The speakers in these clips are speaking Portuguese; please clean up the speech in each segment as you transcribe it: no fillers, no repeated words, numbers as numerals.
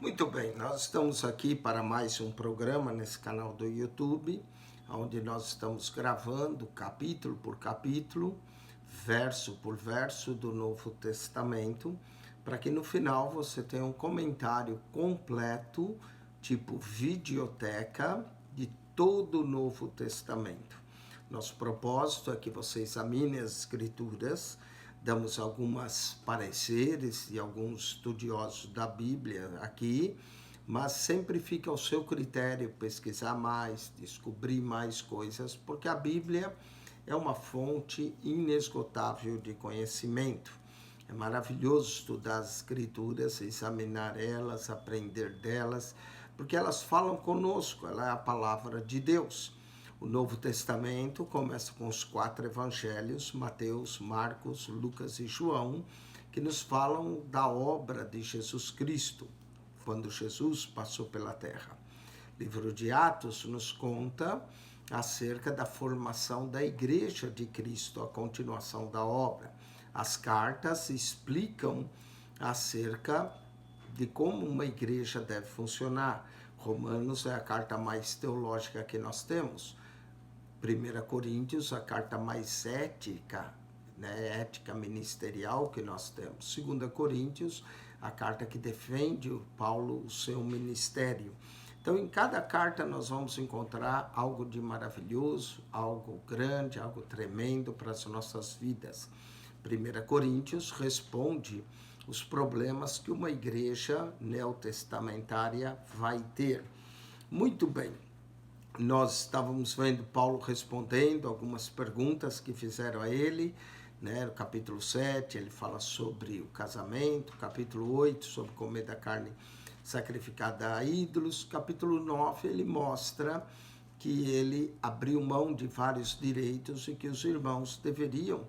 Muito bem, nós estamos aqui para mais um programa nesse canal do YouTube, onde nós estamos gravando capítulo por capítulo, verso por verso do Novo Testamento, para que no final você tenha um comentário completo, tipo videoteca, de todo o Novo Testamento. Nosso propósito é que você examine as Escrituras. Damos alguns pareceres de alguns estudiosos da Bíblia aqui, mas sempre fica ao seu critério pesquisar mais, descobrir mais coisas, porque a Bíblia é uma fonte inesgotável de conhecimento. É maravilhoso estudar as Escrituras, examinar elas, aprender delas, porque elas falam conosco, ela é a palavra de Deus. O Novo Testamento começa com os 4 evangelhos, Mateus, Marcos, Lucas e João, que nos falam da obra de Jesus Cristo, quando Jesus passou pela terra. O livro de Atos nos conta acerca da formação da Igreja de Cristo, a continuação da obra. As cartas explicam acerca de como uma igreja deve funcionar. Romanos é a carta mais teológica que nós temos. 1 Coríntios, a carta mais ética, né, ética ministerial que nós temos. 2 Coríntios, a carta que defende o Paulo, o seu ministério. Então, em cada carta nós vamos encontrar algo de maravilhoso, algo grande, algo tremendo para as nossas vidas. 1 Coríntios responde os problemas que uma igreja neotestamentária vai ter. Muito bem. Nós estávamos vendo Paulo respondendo algumas perguntas que fizeram a ele, né? No capítulo 7 ele fala sobre o casamento, capítulo 8 sobre comer da carne sacrificada a ídolos, capítulo 9 ele mostra que ele abriu mão de vários direitos e que os irmãos deveriam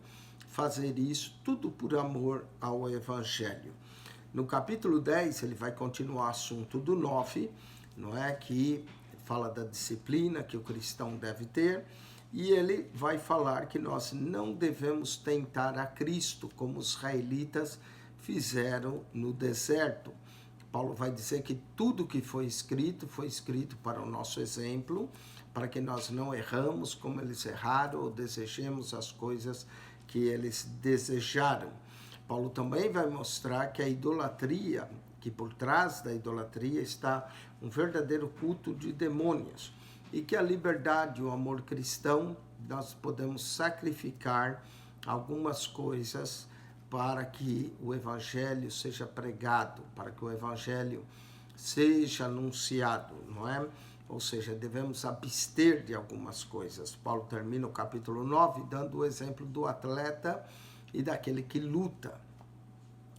fazer isso tudo por amor ao Evangelho. No capítulo 10 ele vai continuar o assunto do 9, não é, que fala da disciplina que o cristão deve ter, e ele vai falar que nós não devemos tentar a Cristo, como os israelitas fizeram no deserto. Paulo vai dizer que tudo que foi escrito para o nosso exemplo, para que nós não erramos como eles erraram ou desejemos as coisas que eles desejaram. Paulo também vai mostrar que a idolatria, que por trás da idolatria está um verdadeiro culto de demônios, e que a liberdade, o amor cristão, nós podemos sacrificar algumas coisas para que o evangelho seja pregado, para que o evangelho seja anunciado, não é? Ou seja, devemos abster de algumas coisas. Paulo termina o capítulo 9 dando o exemplo do atleta e daquele que luta.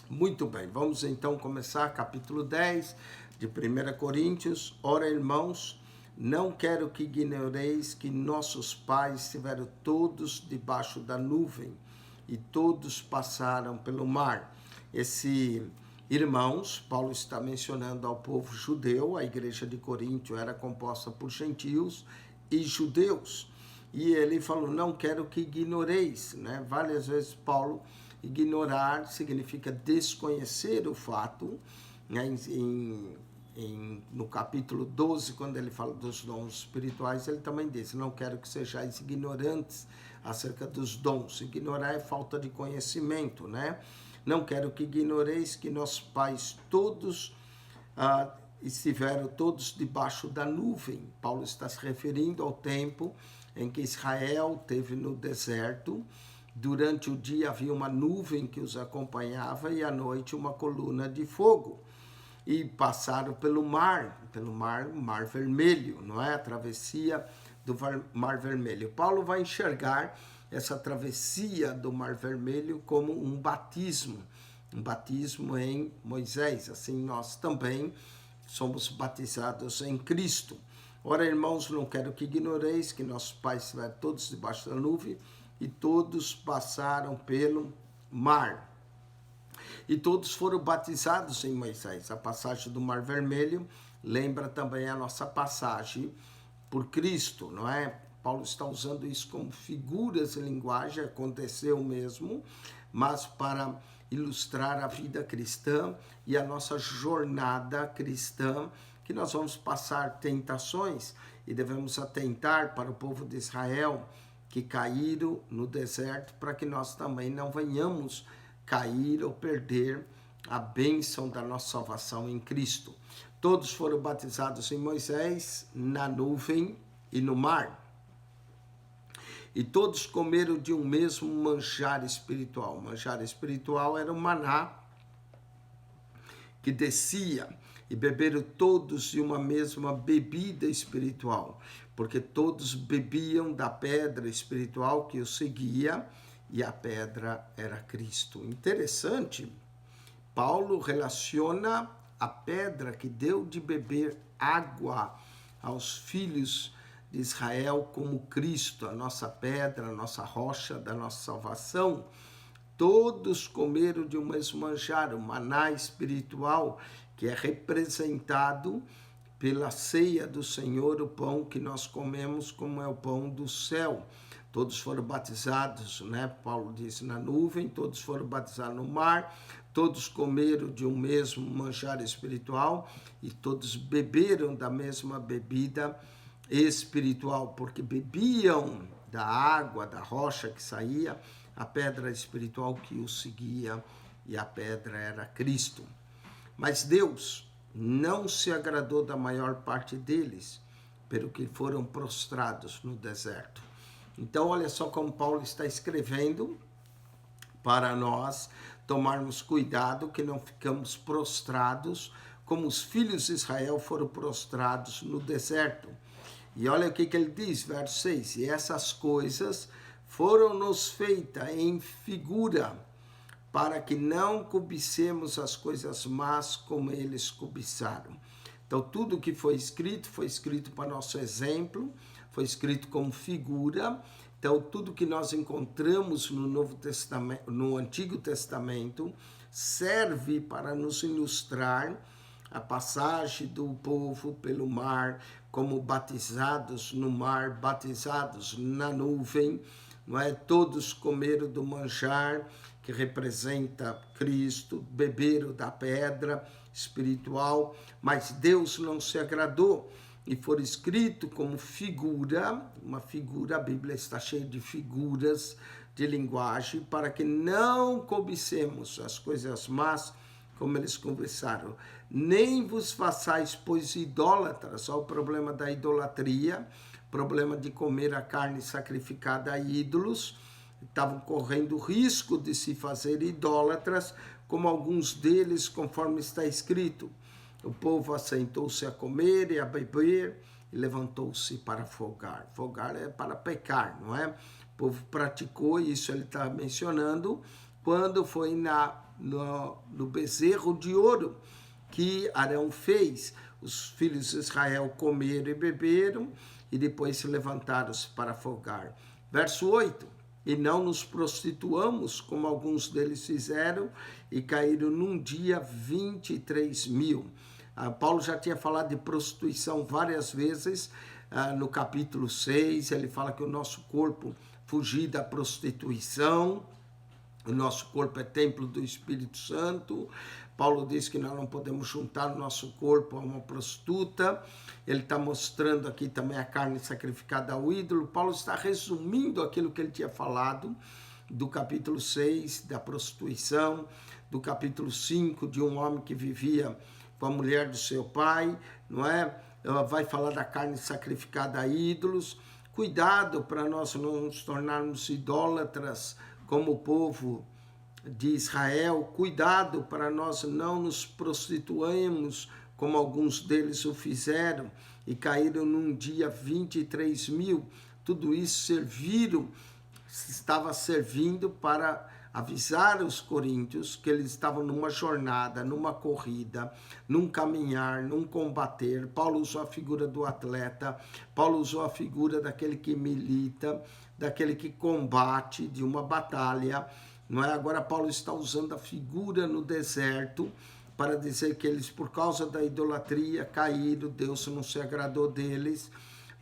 Muito bem, vamos então começar capítulo 10 de 1 Coríntios. Ora, irmãos, não quero que ignoreis que nossos pais estiveram todos debaixo da nuvem e todos passaram pelo mar. Esse irmãos, Paulo está mencionando ao povo judeu. A igreja de Corinto era composta por gentios e judeus. E ele falou, não quero que ignoreis, né? Várias vezes Paulo, ignorar significa desconhecer o fato, né? No capítulo 12, quando ele fala dos dons espirituais, ele também diz, não quero que sejais ignorantes acerca dos dons. Ignorar é falta de conhecimento, né? Não quero que ignoreis que nossos pais todos estiveram todos debaixo da nuvem. Paulo está se referindo ao tempo em que Israel esteve no deserto. Durante o dia havia uma nuvem que os acompanhava e à noite uma coluna de fogo. E passaram pelo mar Mar Vermelho, não é? A travessia do Mar Vermelho. Paulo vai enxergar essa travessia do Mar Vermelho como um batismo em Moisés. Assim nós também somos batizados em Cristo. Ora, irmãos, não quero que ignoreis que nossos pais estiveram todos debaixo da nuvem e todos passaram pelo mar. E todos foram batizados em Moisés. A passagem do Mar Vermelho lembra também a nossa passagem por Cristo, não é? Paulo está usando isso como figuras de linguagem, aconteceu mesmo, mas para ilustrar a vida cristã e a nossa jornada cristã, que nós vamos passar tentações e devemos atentar para o povo de Israel que caíram no deserto, para que nós também não venhamos cair ou perder a bênção da nossa salvação em Cristo. Todos foram batizados em Moisés, na nuvem e no mar. E todos comeram de um mesmo manjar espiritual. O manjar espiritual era o maná que descia, e beberam todos de uma mesma bebida espiritual, porque todos bebiam da pedra espiritual que os seguia, e a pedra era Cristo. Interessante, Paulo relaciona a pedra que deu de beber água aos filhos de Israel como Cristo, a nossa pedra, a nossa rocha da nossa salvação. Todos comeram de um mesmo manjar, o maná espiritual, que é representado pela ceia do Senhor, o pão que nós comemos, como é o pão do céu. Todos foram batizados, né? Paulo diz, na nuvem, todos foram batizados no mar, todos comeram de um mesmo manjar espiritual e todos beberam da mesma bebida espiritual, porque bebiam da água, da rocha que saía, a pedra espiritual que os seguia, e a pedra era Cristo. Mas Deus não se agradou da maior parte deles, pelo que foram prostrados no deserto. Então, olha só como Paulo está escrevendo para nós tomarmos cuidado que não ficamos prostrados como os filhos de Israel foram prostrados no deserto. E olha o que ele diz, verso 6, e essas coisas foram-nos feitas em figura, para que não cobicemos as coisas más como eles cobiçaram. Então, tudo que foi escrito para nosso exemplo, foi escrito como figura. Então, tudo que nós encontramos no Novo Testamento, no Antigo Testamento, serve para nos ilustrar a passagem do povo pelo mar, como batizados no mar, batizados na nuvem, não é? Todos comeram do manjar, que representa Cristo, beberam da pedra espiritual, mas Deus não se agradou, e for escrito como figura, uma figura, a Bíblia está cheia de figuras de linguagem, para que não cobicemos as coisas más, como eles cobiçaram. Nem vos façais, pois, idólatras. Olha o problema da idolatria, problema de comer a carne sacrificada a ídolos. Estavam correndo risco de se fazer idólatras, como alguns deles, conforme está escrito. O povo assentou-se a comer e a beber, e levantou-se para folgar. Folgar é para pecar, não é? O povo praticou, isso ele está mencionando, quando foi no bezerro de ouro que Arão fez. Os filhos de Israel comeram e beberam, e depois se levantaram-se para folgar. Verso 8. E não nos prostituamos, como alguns deles fizeram, e caíram num dia 23.000. Paulo já tinha falado de prostituição várias vezes. No capítulo 6, ele fala que o nosso corpo fugir da prostituição. O nosso corpo é templo do Espírito Santo. Paulo diz que nós não podemos juntar o nosso corpo a uma prostituta. Ele está mostrando aqui também a carne sacrificada ao ídolo. Paulo está resumindo aquilo que ele tinha falado do capítulo 6, da prostituição, do capítulo 5, de um homem que vivia com a mulher do seu pai, não é? Vai falar da carne sacrificada a ídolos. Cuidado para nós não nos tornarmos idólatras como o povo de Israel. Cuidado para nós não nos prostituirmos como alguns deles o fizeram e caíram num dia 23.000. Tudo isso estava servindo para avisar os coríntios que eles estavam numa jornada, numa corrida, num caminhar, num combater. Paulo usou a figura do atleta, Paulo usou a figura daquele que milita, daquele que combate, de uma batalha, não é? Agora Paulo está usando a figura no deserto para dizer que eles, por causa da idolatria, caíram, Deus não se agradou deles.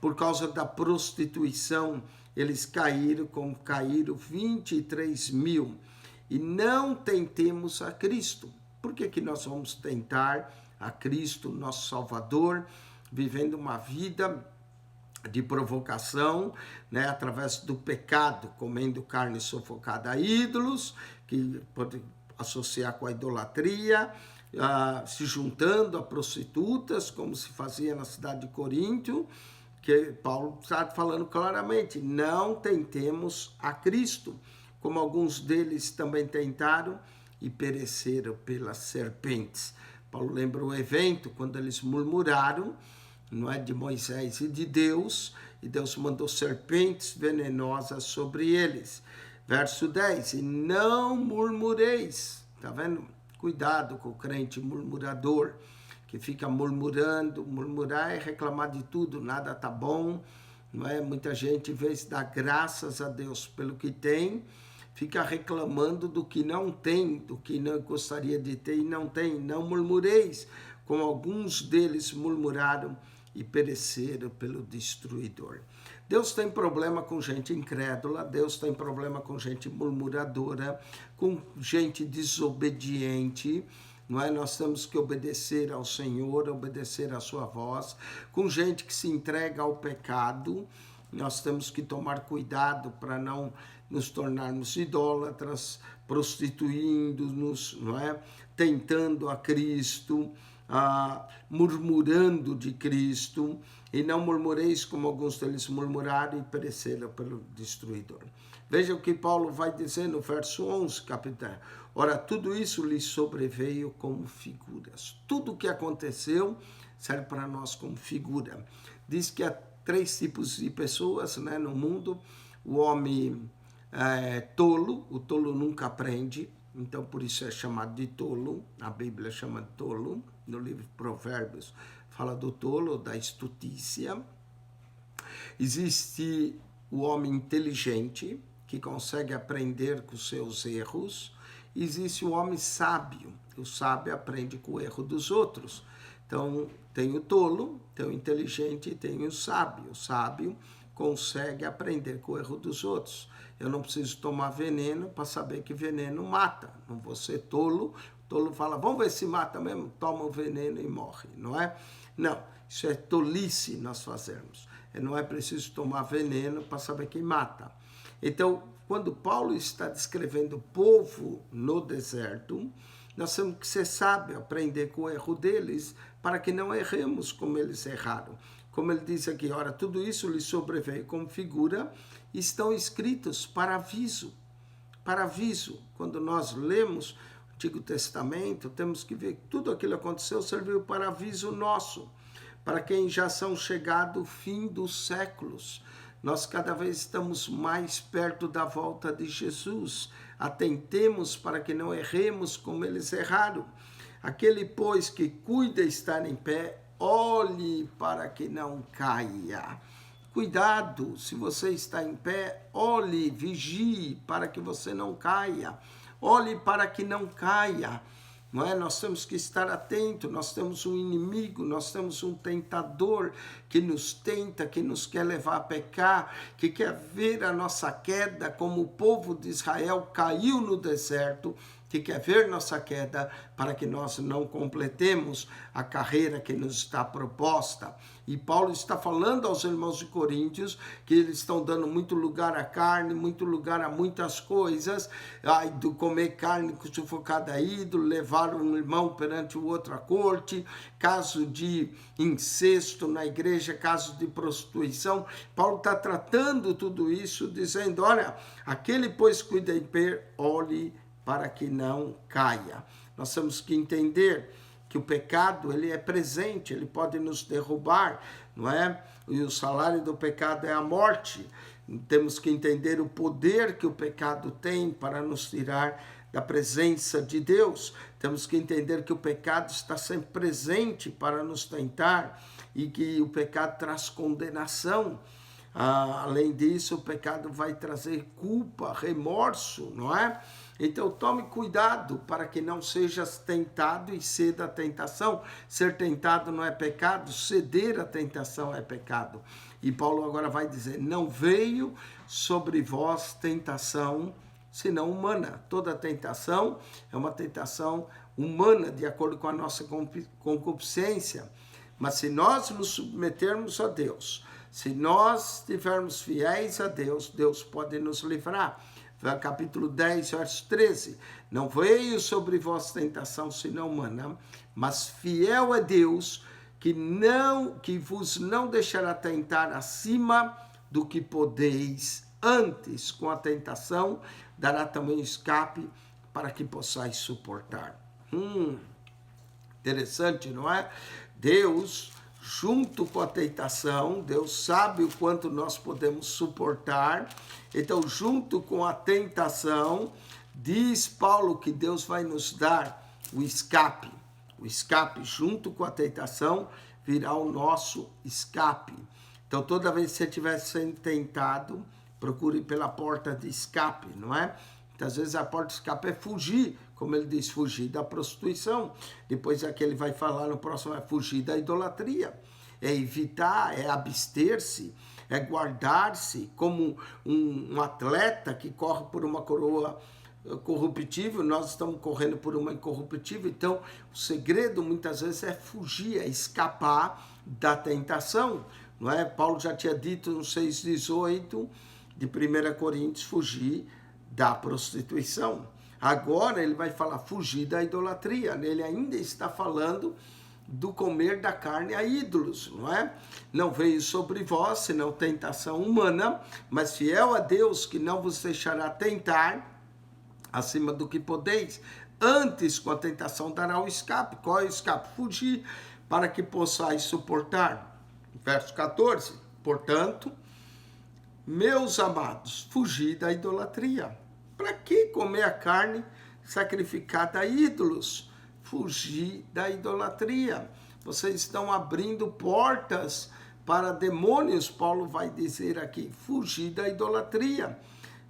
Por causa da prostituição, eles caíram, como caíram 23.000. e não tentemos a Cristo. Por que nós vamos tentar a Cristo, nosso Salvador, vivendo uma vida de provocação, né, através do pecado, comendo carne sufocada a ídolos, que pode associar com a idolatria, se juntando a prostitutas, como se fazia na cidade de Corinto, que Paulo está falando claramente, não tentemos a Cristo, como alguns deles também tentaram e pereceram pelas serpentes. Paulo lembra o evento, quando eles murmuraram, não é, de Moisés e de Deus, e Deus mandou serpentes venenosas sobre eles. Verso 10, e não murmureis, tá vendo? Cuidado com o crente murmurador, que fica murmurando. Murmurar é reclamar de tudo, nada tá bom, não é? Muita gente, em vez de dar graças a Deus pelo que tem, fica reclamando do que não tem, do que não gostaria de ter e não tem. Não murmureis, como alguns deles murmuraram e pereceram pelo destruidor. Deus tem problema com gente incrédula, Deus tem problema com gente murmuradora, com gente desobediente, não é? Nós temos que obedecer ao Senhor, obedecer à sua voz, com gente que se entrega ao pecado. Nós temos que tomar cuidado para não nos tornarmos idólatras, prostituindo-nos, não é? Tentando a Cristo, murmurando de Cristo, e não murmureis como alguns deles murmuraram e pereceram pelo destruidor. Veja o que Paulo vai dizer no verso 11, capitão. Ora, tudo isso lhe sobreveio como figuras. Tudo o que aconteceu serve para nós como figura. Diz que há 3 tipos de pessoas, né, no mundo. O homem tolo, o tolo nunca aprende, então por isso é chamado de tolo. A Bíblia chama de tolo, no livro de Provérbios fala do tolo, da estutícia. Existe o homem inteligente, que consegue aprender com seus erros. Existe o homem sábio, o sábio aprende com o erro dos outros. Então, tem o tolo, tem o inteligente e tem o sábio. O sábio consegue aprender com o erro dos outros. Eu não preciso tomar veneno para saber que veneno mata. Não vou ser tolo. O tolo fala, vamos ver se mata mesmo. Toma o veneno e morre, não é? Não, isso é tolice nós fazermos. Não é preciso tomar veneno para saber quem mata. Então, quando Paulo está descrevendo o povo no deserto, nós temos que ser sábios, aprender com o erro deles, para que não erremos como eles erraram. Como ele diz aqui, ora, tudo isso lhe sobreveio como figura, estão escritos para aviso. Para aviso, quando nós lemos o Antigo Testamento, temos que ver que tudo aquilo que aconteceu serviu para aviso nosso, para quem já são chegado o fim dos séculos. Nós cada vez estamos mais perto da volta de Jesus. Atentemos para que não erremos como eles erraram. Aquele, pois, que cuida estar em pé, olhe para que não caia. Cuidado, se você está em pé, olhe, vigie para que você não caia. Olhe para que não caia. Não é? Nós temos que estar atentos, nós temos um inimigo, nós temos um tentador que nos tenta, que nos quer levar a pecar, que quer ver a nossa queda, como o povo de Israel caiu no deserto, que quer ver nossa queda para que nós não completemos a carreira que nos está proposta. E Paulo está falando aos irmãos de Coríntios que eles estão dando muito lugar à carne, muito lugar a muitas coisas, do comer carne sufocada a ídolo, levar um irmão perante o outro à corte, caso de incesto na igreja, caso de prostituição. Paulo está tratando tudo isso, dizendo, olha, aquele pois cuida em pé, olhe para que não caia. Nós temos que entender que o pecado, ele é presente, ele pode nos derrubar, não é? E o salário do pecado é a morte. Temos que entender o poder que o pecado tem para nos tirar da presença de Deus. Temos que entender que o pecado está sempre presente para nos tentar e que o pecado traz condenação. Além disso, o pecado vai trazer culpa, remorso, não é? Então tome cuidado para que não sejas tentado e ceda à tentação. Ser tentado não é pecado, ceder à tentação é pecado. E Paulo agora vai dizer, não veio sobre vós tentação senão humana. Toda tentação é uma tentação humana, de acordo com a nossa concupiscência. Mas se nós nos submetermos a Deus, se nós estivermos fiéis a Deus, Deus pode nos livrar. Capítulo 10, verso 13. Não veio sobre vós tentação senão humana, mas fiel é Deus, que vos não deixará tentar acima do que podeis. Antes, com a tentação, dará também escape para que possais suportar. Interessante, não é? Deus, junto com a tentação, Deus sabe o quanto nós podemos suportar. Então, junto com a tentação, diz Paulo que Deus vai nos dar o escape. O escape, junto com a tentação, virá o nosso escape. Então, toda vez que você estiver sendo tentado, procure pela porta de escape, não é? Muitas vezes a porta de escape é fugir, como ele diz, fugir da prostituição. Depois aqui ele vai falar no próximo, é fugir da idolatria. É evitar, é abster-se, é guardar-se, como um atleta que corre por uma coroa corruptível, nós estamos correndo por uma incorruptível. Então, o segredo muitas vezes é fugir, é escapar da tentação, não é? Paulo já tinha dito no 6,18 de 1 Coríntios, fugir da prostituição. Agora ele vai falar fugir da idolatria. Ele ainda está falando do comer da carne a ídolos, não é? Não veio sobre vós, senão tentação humana, mas fiel a Deus, que não vos deixará tentar acima do que podeis. Antes, com a tentação, dará o escape. Qual é o escape? Fugir, para que possais suportar. Verso 14. Portanto, meus amados, fugir da idolatria. Para que comer a carne sacrificada a ídolos? Fugir da idolatria. Vocês estão abrindo portas para demônios, Paulo vai dizer aqui. Fugir da idolatria.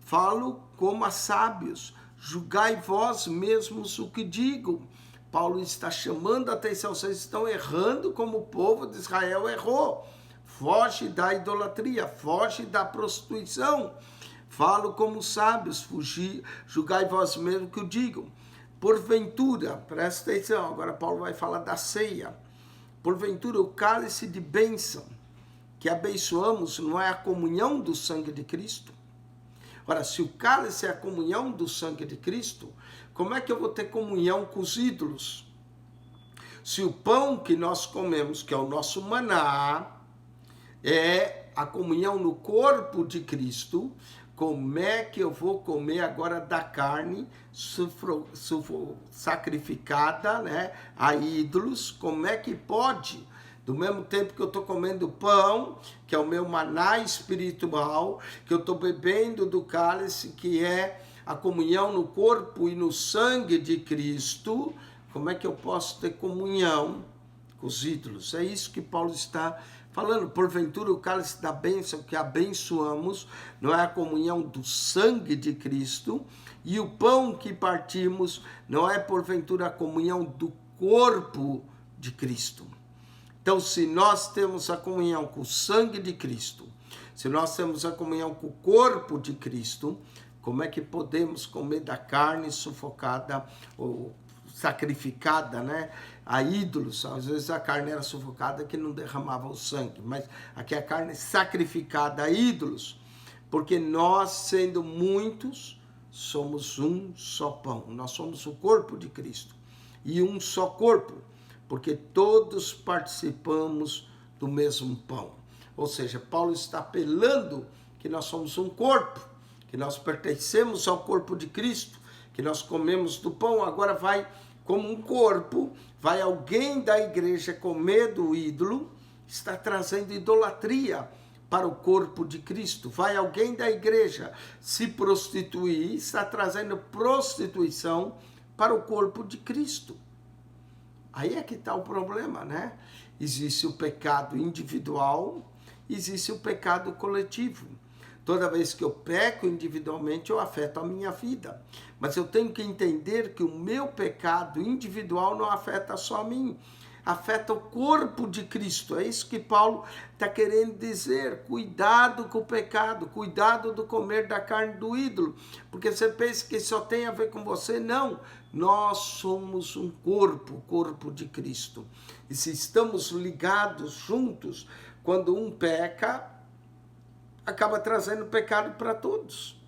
Falo como a sábios. Julgai vós mesmos o que digo. Paulo está chamando a atenção. Vocês estão errando como o povo de Israel errou. Foge da idolatria, foge da prostituição. Falo como sábios, fugir, julgai vós mesmos o que eu digo. Porventura, presta atenção, agora Paulo vai falar da ceia. Porventura, o cálice de bênção que abençoamos não é a comunhão do sangue de Cristo? Ora, se o cálice é a comunhão do sangue de Cristo, como é que eu vou ter comunhão com os ídolos? Se o pão que nós comemos, que é o nosso maná, é a comunhão no corpo de Cristo, como é que eu vou comer agora da carne sacrificada, né, a ídolos? Como é que pode? Do mesmo tempo que eu estou comendo pão, que é o meu maná espiritual, que eu estou bebendo do cálice, que é a comunhão no corpo e no sangue de Cristo, como é que eu posso ter comunhão com os ídolos? É isso que Paulo está falando. Porventura, o cálice da bênção que abençoamos não é a comunhão do sangue de Cristo, e o pão que partimos não é, porventura, a comunhão do corpo de Cristo. Então, se nós temos a comunhão com o sangue de Cristo, se nós temos a comunhão com o corpo de Cristo, como é que podemos comer da carne sufocada ou sacrificada, né, a ídolos? Às vezes a carne era sufocada que não derramava o sangue, mas aqui a carne sacrificada a ídolos, porque nós, sendo muitos, somos um só pão. Nós somos o corpo de Cristo e um só corpo, porque todos participamos do mesmo pão. Ou seja, Paulo está apelando que nós somos um corpo, que nós pertencemos ao corpo de Cristo, que nós comemos do pão. Agora vai como um corpo, vai alguém da igreja comer do ídolo, está trazendo idolatria para o corpo de Cristo. Vai alguém da igreja se prostituir, está trazendo prostituição para o corpo de Cristo. Aí é que está o problema, né? Existe o pecado individual, existe o pecado coletivo. Toda vez que eu peco individualmente, eu afeto a minha vida. Mas eu tenho que entender que o meu pecado individual não afeta só a mim. afeta o corpo de Cristo. É isso que Paulo está querendo dizer. Cuidado com o pecado, cuidado do comer da carne do ídolo, porque você pensa que só tem a ver com você. Não, nós somos um corpo, o corpo de Cristo. E se estamos ligados juntos, quando um peca, acaba trazendo pecado para todos,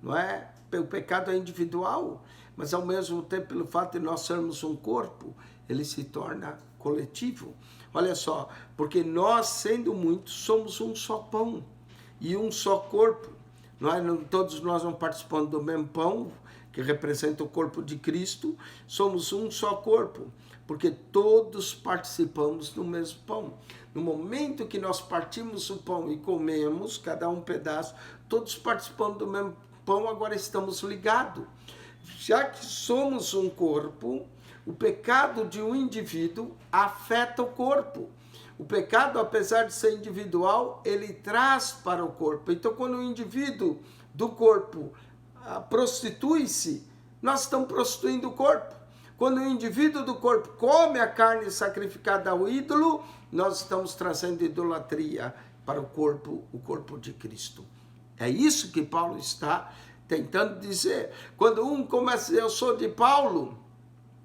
não é? O pecado é individual, mas ao mesmo tempo, pelo fato de nós sermos um corpo, ele se torna coletivo. Olha só, porque nós, sendo muitos, somos um só pão e um só corpo. Todos nós não participamos do mesmo pão, que representa o corpo de Cristo, somos um só corpo, porque todos participamos do mesmo pão. No momento que nós partimos o pão e comemos, cada um pedaço, todos participando do mesmo pão, agora estamos ligados. Já que somos um corpo, o pecado de um indivíduo afeta o corpo. O pecado, apesar de ser individual, ele traz para o corpo. Então, quando o indivíduo do corpo prostitui-se, nós estamos prostituindo o corpo. Quando o indivíduo do corpo come a carne sacrificada ao ídolo, nós estamos trazendo idolatria para o corpo de Cristo. É isso que Paulo está tentando dizer. Quando um começa a dizer, eu sou de Paulo,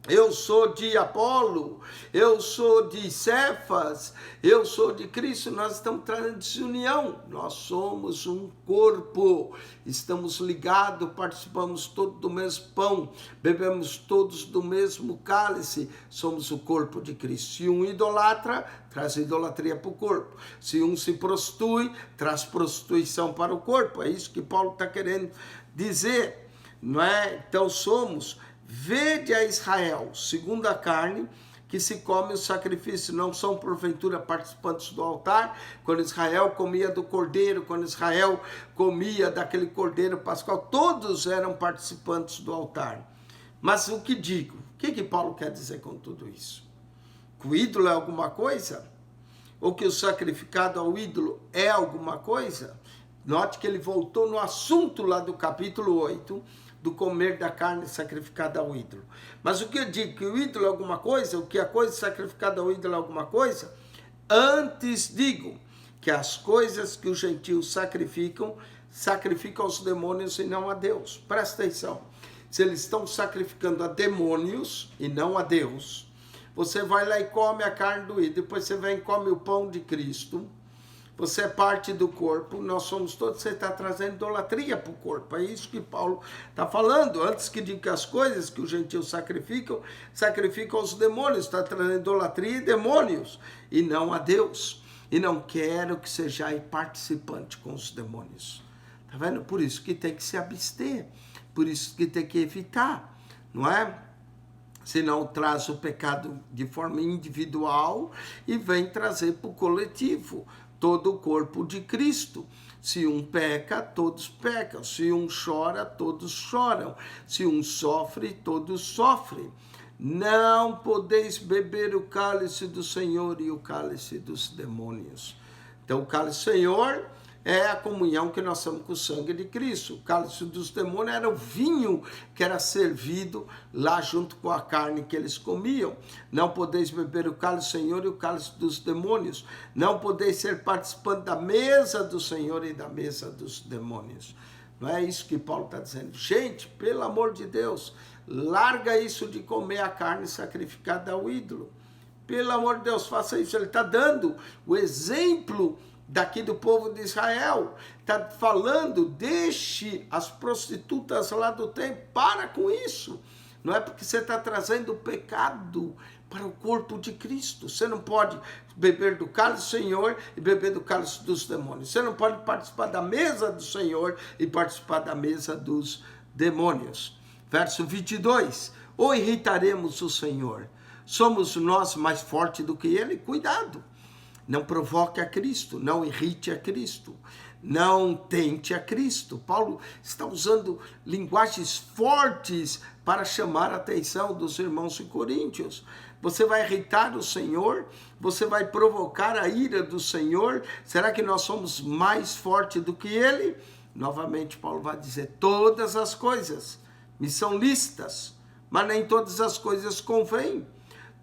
eu sou de Apolo, eu sou de Cefas, eu sou de Cristo, nós estamos trazendo desunião. Nós somos um corpo, estamos ligados, participamos todos do mesmo pão, bebemos todos do mesmo cálice, somos o corpo de Cristo. Se um idolatra, traz idolatria para o corpo. Se um se prostitui, traz prostituição para o corpo. É isso que Paulo está querendo dizer, não é? Então somos... Vede a Israel, segundo a carne, que se come o sacrifício, não são porventura participantes do altar. Quando Israel comia do cordeiro, quando Israel comia daquele cordeiro pascual, todos eram participantes do altar. Mas o que digo? O que Paulo quer dizer com tudo isso? Que o ídolo é alguma coisa? Ou que o sacrificado ao ídolo é alguma coisa? Note que ele voltou no assunto lá do capítulo 8, do comer da carne sacrificada ao ídolo. Mas o que eu digo? Que o ídolo é alguma coisa? O que a coisa sacrificada ao ídolo é alguma coisa? Antes digo que as coisas que os gentios sacrificam aos demônios e não a Deus. Presta atenção. Se eles estão sacrificando a demônios e não a Deus, você vai lá e come a carne do ídolo, depois você vem e come o pão de Cristo. Você é parte do corpo, nós somos todos, você está trazendo idolatria para o corpo. É isso que Paulo está falando. Antes que diga que as coisas que os gentios sacrificam aos demônios, está trazendo idolatria e demônios, e não a Deus. E não quero que sejais participante com os demônios. Está vendo? Por isso que tem que se abster, por isso que tem que evitar, não é? Senão traz o pecado de forma individual e vem trazer para o coletivo. Todo o corpo de Cristo. Se um peca, todos pecam. Se um chora, todos choram. Se um sofre, todos sofrem. Não podeis beber o cálice do Senhor e o cálice dos demônios. Então, o cálice do Senhor é a comunhão que nós temos com o sangue de Cristo. O cálice dos demônios era o vinho que era servido lá junto com a carne que eles comiam. Não podeis beber o cálice do Senhor e o cálice dos demônios. Não podeis ser participante da mesa do Senhor e da mesa dos demônios. Não é isso que Paulo está dizendo. Gente, pelo amor de Deus, larga isso de comer a carne sacrificada ao ídolo. Pelo amor de Deus, faça isso. Ele está dando o exemplo daqui do povo de Israel, está falando, deixe as prostitutas lá do templo, para com isso, não é porque você está trazendo o pecado para o corpo de Cristo, você não pode beber do cálice do Senhor e beber do cálice dos demônios, você não pode participar da mesa do Senhor e participar da mesa dos demônios. Verso 22, ou irritaremos o Senhor, somos nós mais fortes do que ele? Cuidado! Não provoque a Cristo, não irrite a Cristo, não tente a Cristo. Paulo está usando linguagens fortes para chamar a atenção dos irmãos em Coríntios. Você vai irritar o Senhor? Você vai provocar a ira do Senhor? Será que nós somos mais fortes do que ele? Novamente, Paulo vai dizer, todas as coisas me são lícitas, mas nem todas as coisas convêm.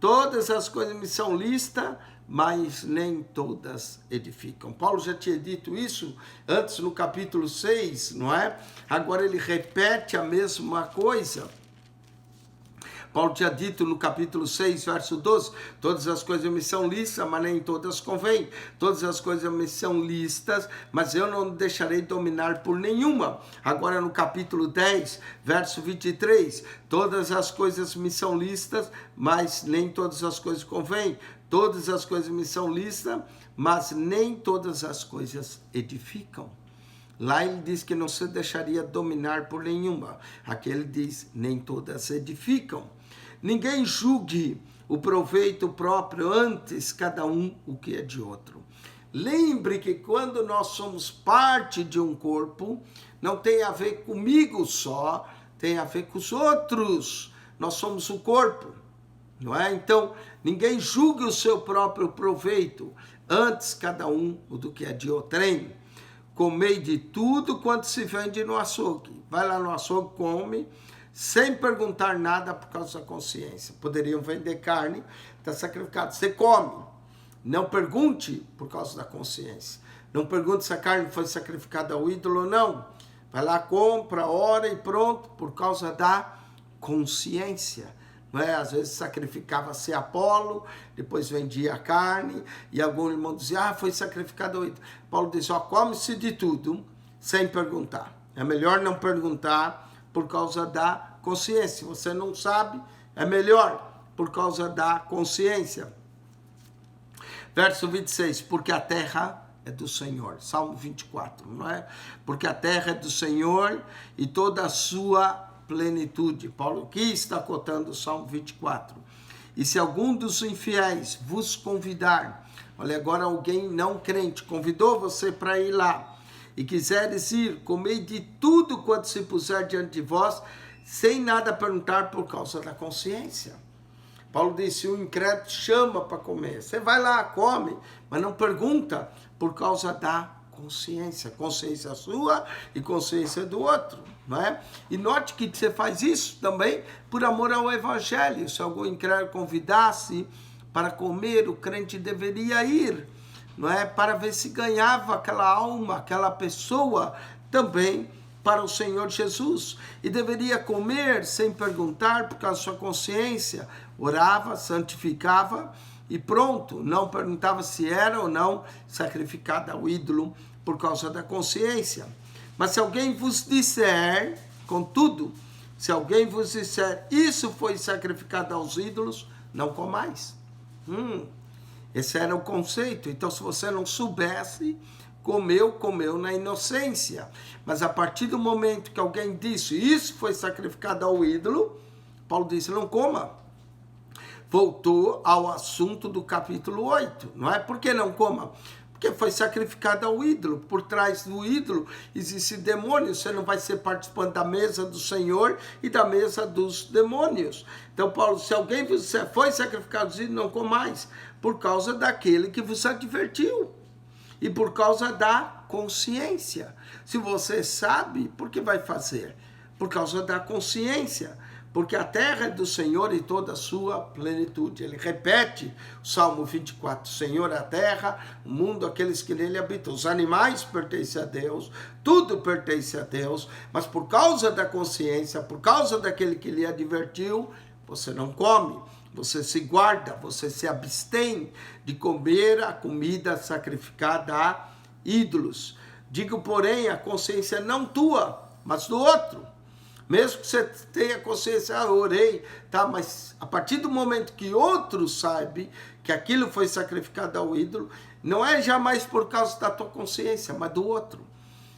Todas as coisas me são lícitas, mas nem todas edificam. Paulo já tinha dito isso antes no capítulo 6, não é? Agora ele repete a mesma coisa. Paulo tinha dito no capítulo 6, verso 12, todas as coisas me são lícitas, mas nem todas convêm. Todas as coisas me são lícitas, mas eu não deixarei dominar por nenhuma. Agora no capítulo 10, verso 23, todas as coisas me são lícitas, mas nem todas as coisas convêm. Todas as coisas me são lícitas, mas nem todas as coisas edificam. Lá ele diz que não se deixaria dominar por nenhuma. Aqui ele diz, nem todas edificam. Ninguém julgue o proveito próprio, antes cada um o que é de outro. Lembre que quando nós somos parte de um corpo, não tem a ver comigo só, tem a ver com os outros. Nós somos o corpo, não é? Então, ninguém julgue o seu próprio proveito, antes cada um o do que é de outrem. Comei de tudo quanto se vende no açougue. Vai lá no açougue, come, sem perguntar nada por causa da consciência. Poderiam vender carne, está sacrificado. Você come. Não pergunte por causa da consciência. Não pergunte se a carne foi sacrificada ao ídolo ou não. Vai lá, compra, ora e pronto, por causa da consciência. Não é? Às vezes sacrificava-se Apolo, depois vendia a carne, e algum irmão dizia, foi sacrificado ao ídolo. Paulo diz, come-se de tudo, sem perguntar. É melhor não perguntar por causa da consciência. Se você não sabe, é melhor por causa da consciência. Verso 26, porque a terra é do Senhor. Salmo 24, não é? Porque a terra é do Senhor e toda a sua plenitude. Paulo aqui está cotando o Salmo 24. E se algum dos infiéis vos convidar, olha, agora alguém não crente convidou você para ir lá, e quiseres ir, comei de tudo quanto se puser diante de vós, sem nada perguntar por causa da consciência. Paulo disse, o incrédulo chama para comer. Você vai lá, come, mas não pergunta por causa da consciência. Consciência sua e consciência do outro, não é? E note que você faz isso também por amor ao evangelho. Se algum incrédulo convidasse para comer, o crente deveria ir, não é? Para ver se ganhava aquela alma, aquela pessoa também para o Senhor Jesus. E deveria comer sem perguntar por causa da sua consciência. Orava, santificava e pronto. Não perguntava se era ou não sacrificada ao ídolo por causa da consciência. Mas se alguém vos disser, contudo, se alguém vos disser, isso foi sacrificado aos ídolos, não comais. Esse era o conceito. Então, se você não soubesse, comeu na inocência. Mas a partir do momento que alguém disse, isso foi sacrificado ao ídolo, Paulo disse, não coma. Voltou ao assunto do capítulo 8, não é? Por que não coma? Porque foi sacrificado ao ídolo. Por trás do ídolo existe demônio. Você não vai ser participante da mesa do Senhor e da mesa dos demônios. Então, Paulo, se alguém foi sacrificado aos ídolos, não comais, por causa daquele que vos advertiu. E por causa da consciência. Se você sabe, por que vai fazer? Por causa da consciência. Porque a terra é do Senhor e toda a sua plenitude. Ele repete o Salmo 24. Senhor é a terra, o mundo, aqueles que nele habitam. Os animais pertencem a Deus, tudo pertence a Deus. Mas por causa da consciência, por causa daquele que lhe advertiu, você não come. Você se guarda, você se abstém de comer a comida sacrificada a ídolos. Digo, porém, a consciência não tua, mas do outro. Mesmo que você tenha consciência, eu orei, tá? Mas a partir do momento que outro sabe que aquilo foi sacrificado ao ídolo, não é jamais por causa da tua consciência, mas do outro.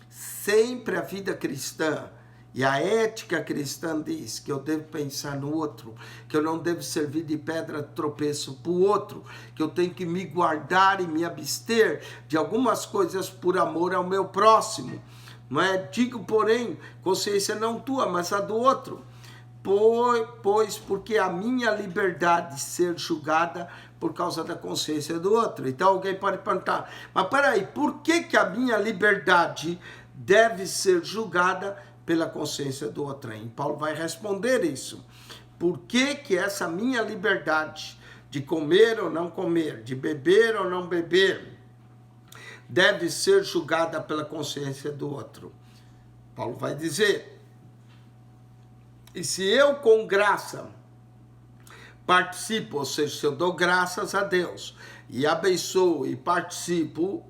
Sempre a vida cristã e a ética cristã diz que eu devo pensar no outro, que eu não devo servir de pedra de tropeço para o outro, que eu tenho que me guardar e me abster de algumas coisas por amor ao meu próximo. Não é? Digo, porém, consciência não tua, mas a do outro. Pois porque a minha liberdade ser julgada por causa da consciência do outro. Então alguém pode perguntar, mas peraí, por que a minha liberdade deve ser julgada pela consciência do outro? E Paulo vai responder isso. Por que essa minha liberdade de comer ou não comer, de beber ou não beber, deve ser julgada pela consciência do outro. Paulo vai dizer, e se eu com graça participo, ou seja, se eu dou graças a Deus e abençoo e participo,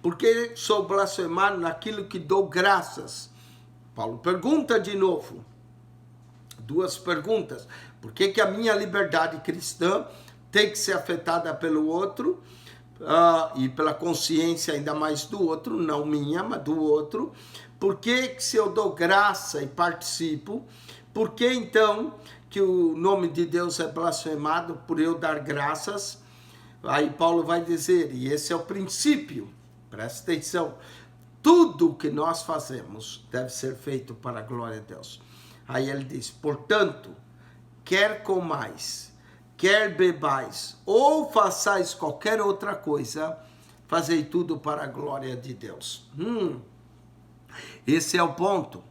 porque sou blasfemado naquilo que dou graças. Paulo pergunta de novo, duas perguntas. Por que a minha liberdade cristã tem que ser afetada pelo outro e pela consciência ainda mais do outro, não minha, mas do outro? Por que se eu dou graça e participo, por que então que o nome de Deus é blasfemado por eu dar graças? Aí Paulo vai dizer, e esse é o princípio, presta atenção, tudo que nós fazemos deve ser feito para a glória de Deus. Aí ele diz, portanto, quer comais, quer bebais, ou façais qualquer outra coisa, fazei tudo para a glória de Deus. Esse é o ponto.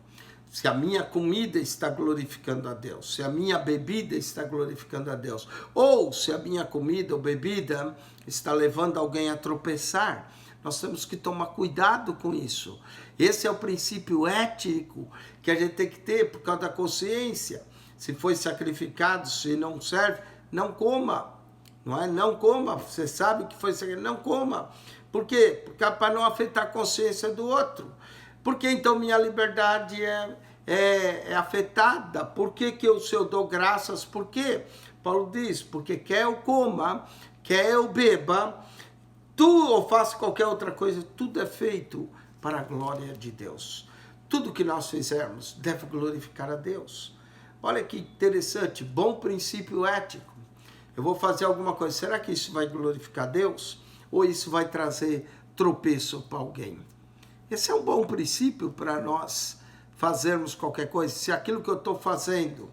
Se a minha comida está glorificando a Deus, se a minha bebida está glorificando a Deus, ou se a minha comida ou bebida está levando alguém a tropeçar, nós temos que tomar cuidado com isso. Esse é o princípio ético que a gente tem que ter por causa da consciência. Se foi sacrificado, se não serve, não coma. Não é? Não coma. Você sabe que foi sacrificado, não coma. Por quê? Porque é para não afetar a consciência do outro. Porque então minha liberdade é afetada? Por que se eu dou graças? Por quê? Paulo diz, porque quer eu coma, quer eu beba, tu ou faça qualquer outra coisa, tudo é feito para a glória de Deus. Tudo que nós fizermos deve glorificar a Deus. Olha que interessante, bom princípio ético. Eu vou fazer alguma coisa, será que isso vai glorificar a Deus? Ou isso vai trazer tropeço para alguém? Esse é um bom princípio para nós fazermos qualquer coisa. Se aquilo que eu estou fazendo,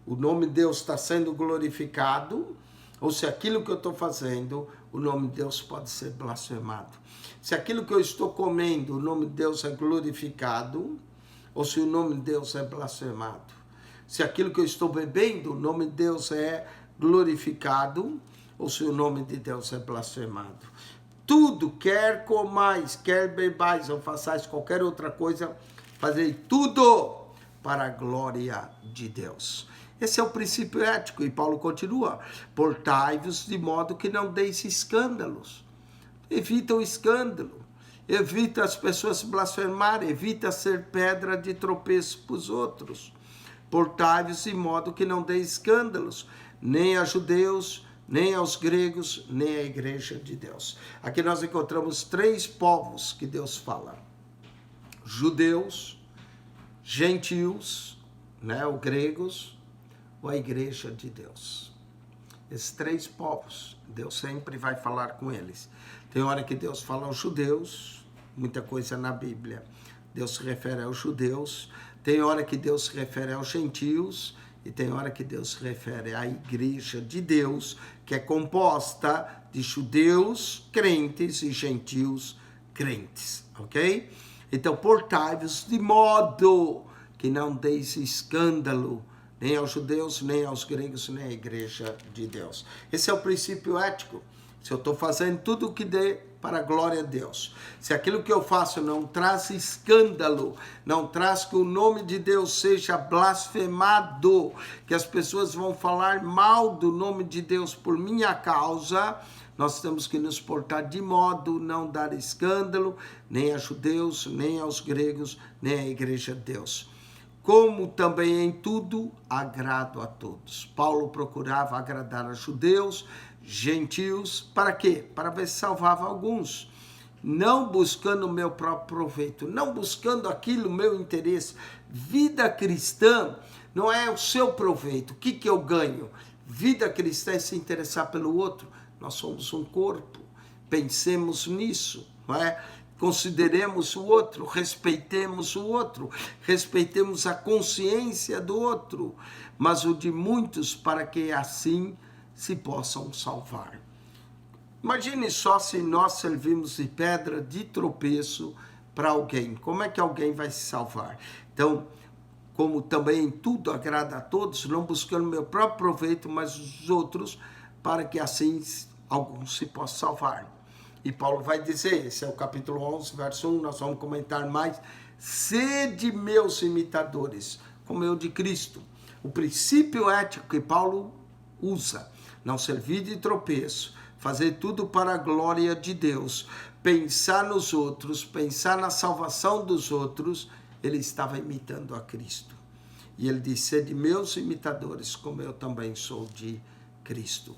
o nome de Deus está sendo glorificado, ou se aquilo que eu estou fazendo, o nome de Deus pode ser blasfemado. Se aquilo que eu estou comendo, o nome de Deus é glorificado, ou se o nome de Deus é blasfemado. Se aquilo que eu estou bebendo, o nome de Deus é glorificado, ou se o nome de Deus é blasfemado. Tudo, quer comais, quer bebais, ou façais qualquer outra coisa, fazei tudo para a glória de Deus. Esse é o princípio ético, e Paulo continua, portai-vos de modo que não deis escândalos. Evita o escândalo, evita as pessoas blasfemarem, evita ser pedra de tropeço para os outros. Portai-vos de modo que não deis escândalos, nem a judeus, nem aos gregos, nem à igreja de Deus. Aqui nós encontramos 3 povos que Deus fala. Judeus, gentios, os gregos, ou a igreja de Deus. Esses 3 povos, Deus sempre vai falar com eles. Tem hora que Deus fala aos judeus, muita coisa na Bíblia. Deus se refere aos judeus. Tem hora que Deus se refere aos gentios. E tem hora que Deus se refere à igreja de Deus, que é composta de judeus crentes e gentios crentes, ok? Então, portai-vos de modo que não deis escândalo, nem aos judeus, nem aos gregos, nem à igreja de Deus. Esse é o princípio ético. Se eu estou fazendo tudo o que dê para a glória de Deus, se aquilo que eu faço não traz escândalo, não traz que o nome de Deus seja blasfemado, que as pessoas vão falar mal do nome de Deus por minha causa, nós temos que nos portar de modo não dar escândalo, nem a judeus, nem aos gregos, nem à igreja de Deus. Como também em tudo agrado a todos. Paulo procurava agradar a judeus, gentios, para quê? Para ver se salvava alguns. Não buscando o meu próprio proveito, não buscando aquilo, meu interesse. Vida cristã não é o seu proveito. O que eu ganho? Vida cristã é se interessar pelo outro. Nós somos um corpo. Pensemos nisso, não é? Consideremos o outro, respeitemos o outro, respeitemos a consciência do outro, mas o de muitos, para que assim se possam salvar. Imagine só se nós servimos de pedra de tropeço para alguém. Como é que alguém vai se salvar? Então, como também em tudo agrada a todos, não buscando meu próprio proveito, mas os outros, para que assim alguns se possam salvar. E Paulo vai dizer, esse é o capítulo 11, verso 1, nós vamos comentar mais: sede meus imitadores, como eu de Cristo. O princípio ético que Paulo usa: não servir de tropeço, fazer tudo para a glória de Deus, pensar nos outros, pensar na salvação dos outros. Ele estava imitando a Cristo. E ele disse: sede meus imitadores, como eu também sou de Cristo.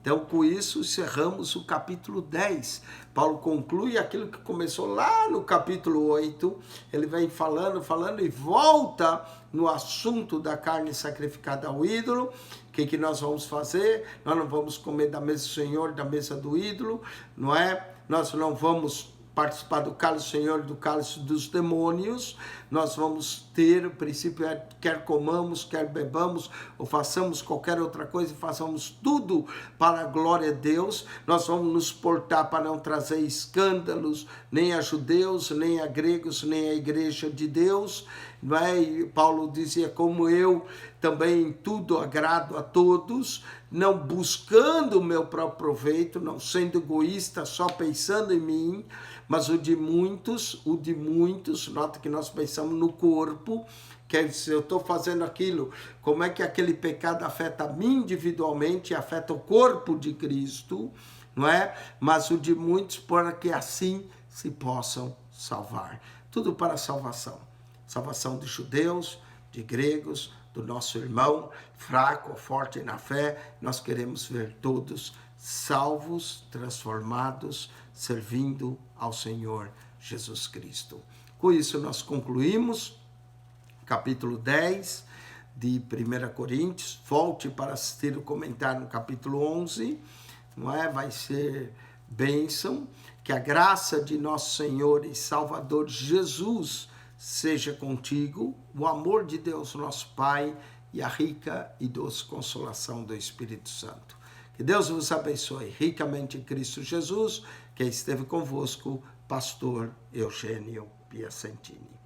Então, com isso, encerramos o capítulo 10. Paulo conclui aquilo que começou lá no capítulo 8. Ele vem falando e volta no assunto da carne sacrificada ao ídolo. O que nós vamos fazer? Nós não vamos comer da mesa do Senhor, da mesa do ídolo, não é? Nós não vamos participar do cálice do Senhor e do cálice dos demônios. Nós vamos ter, o princípio é, quer comamos, quer bebamos, ou façamos qualquer outra coisa, façamos tudo para a glória de Deus. Nós vamos nos portar para não trazer escândalos, nem a judeus, nem a gregos, nem a igreja de Deus. Não é? E Paulo dizia: como eu também em tudo agrado a todos, não buscando o meu próprio proveito, não sendo egoísta, só pensando em mim, mas o de muitos, nota que nós pensamos no corpo, que se eu estou fazendo aquilo, como é que aquele pecado afeta a mim individualmente, afeta o corpo de Cristo, não é? Mas o de muitos, para que assim se possam salvar. Tudo para a salvação. Salvação de judeus, de gregos, do nosso irmão, fraco ou forte na fé. Nós queremos ver todos salvos, transformados, servindo ao Senhor Jesus Cristo. Com isso nós concluímos capítulo 10 de 1 Coríntios. Volte para assistir o comentário no capítulo 11, não é? Vai ser bênção. Que a graça de nosso Senhor e Salvador Jesus seja contigo, o amor de Deus nosso Pai e a rica e doce consolação do Espírito Santo. Que Deus vos abençoe ricamente em Cristo Jesus, que esteve convosco, pastor Eugênio Piacentini.